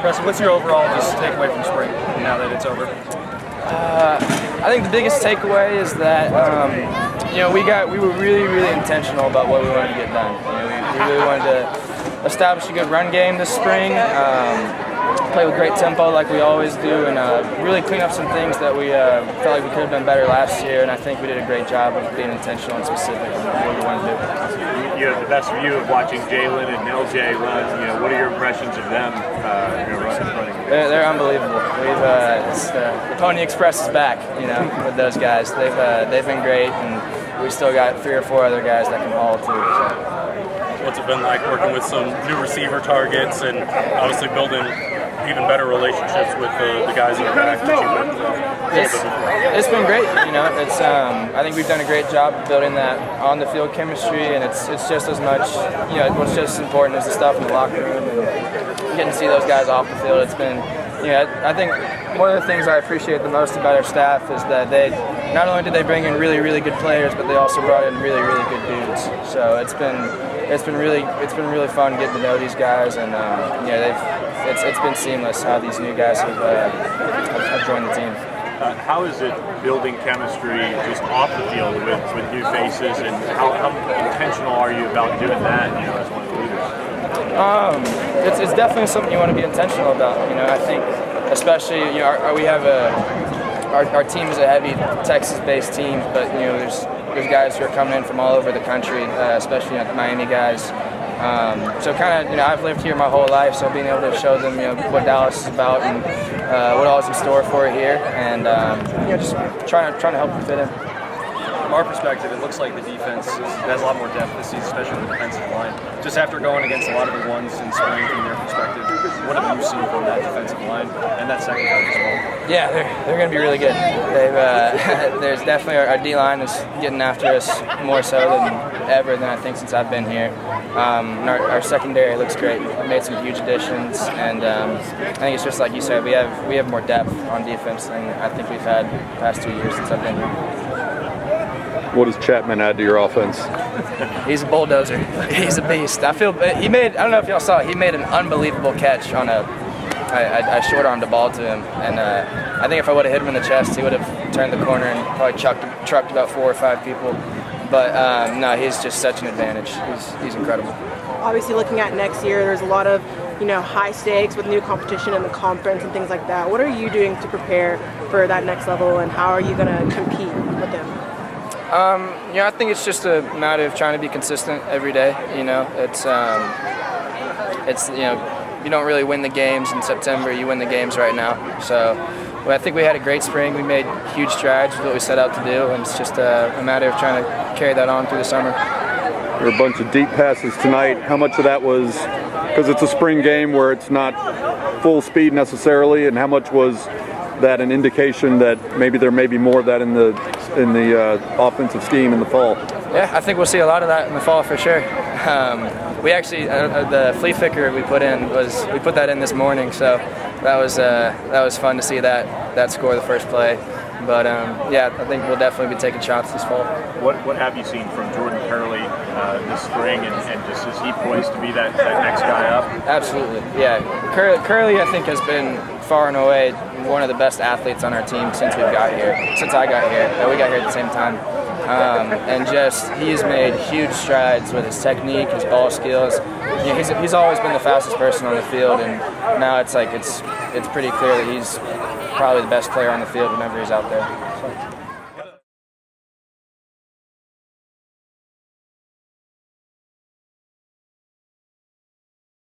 Preston, what's your overall just takeaway from spring now that it's over? I think the biggest takeaway is that we were really intentional about what we wanted to get done. We really wanted to establish a good run game this spring, play with great tempo like we always do, and really clean up some things that we felt like we could have done better last year. And I think we did a great job of being intentional and specific on what we wanted to do. You have the best view of watching Jalen and LJ run. What are your impressions of them running? They're unbelievable. The Pony Express is back, with those guys. They've been great, and we still got 3 or 4 other guys that can haul too. So. What's it been like working with some new receiver targets and obviously building even better relationships with the guys in the back that you worked with? It's been great. I think we've done a great job of building that on the field chemistry, and it's just as much, what's just as important as the stuff in the locker room and getting to see those guys off the field. It's been, I think one of the things I appreciate the most about our staff is that they not only did they bring in really good players, but they also brought in really good dudes. So it's been really fun getting to know these guys, and it's been seamless how these new guys have joined the team. How is it building chemistry just off the field with new faces, and how intentional are you about doing that, as one of the leaders? It's definitely something you want to be intentional about. I think especially, we have our team is a heavy Texas-based team, but there's guys who are coming in from all over the country, especially Miami guys. So I've lived here my whole life, so being able to show them what Dallas is about and what all is in store for here, and just trying to help them fit in. From our perspective, it looks like the defense has a lot more depth this season, especially the defensive line. Just after going against a lot of the ones in spring from their perspective, what have you seen from that defensive line and that secondary as well? Yeah, they're going to be really good. There's definitely our D-line is getting after us more so than I think since I've been here. And our secondary looks great. We made some huge additions, and I think it's just like you said, we have more depth on defense than I think we've had the past 2 years since I've been here. What does Chapman add to your offense? He's a bulldozer. He's a beast. I don't know if y'all saw it, he made an unbelievable catch on I short-armed the ball to him, and I think if I would have hit him in the chest, he would have turned the corner and probably trucked about 4 or 5 people. But no, he's just such an advantage. He's incredible. Obviously, looking at next year, there's a lot of high stakes with new competition in the conference and things like that. What are you doing to prepare for that next level, and how are you going to compete with them? I think it's just a matter of trying to be consistent every day. It's you don't really win the games in September. You win the games right now. So I think we had a great spring. We made huge strides with what we set out to do, and it's just a matter of trying to carry that on through the summer. There were a bunch of deep passes tonight. How much of that was because it's a spring game where it's not full speed necessarily, and how much was that an indication that maybe there may be more of that in the offensive scheme in the fall? Yeah, I think we'll see a lot of that in the fall for sure. We actually the flea flicker we put that in this morning, so that was fun to see that score the first play. But yeah, I think we'll definitely be taking shots this fall. What have you seen from Jordan Curley this spring, and just is he poised to be that next guy up? Absolutely, yeah. Curley I think has been far and away one of the best athletes on our team since I got here. We got here at the same time. And just he's made huge strides with his technique, his ball skills. He's always been the fastest person on the field, and now it's pretty clear that he's probably the best player on the field whenever he's out there. So.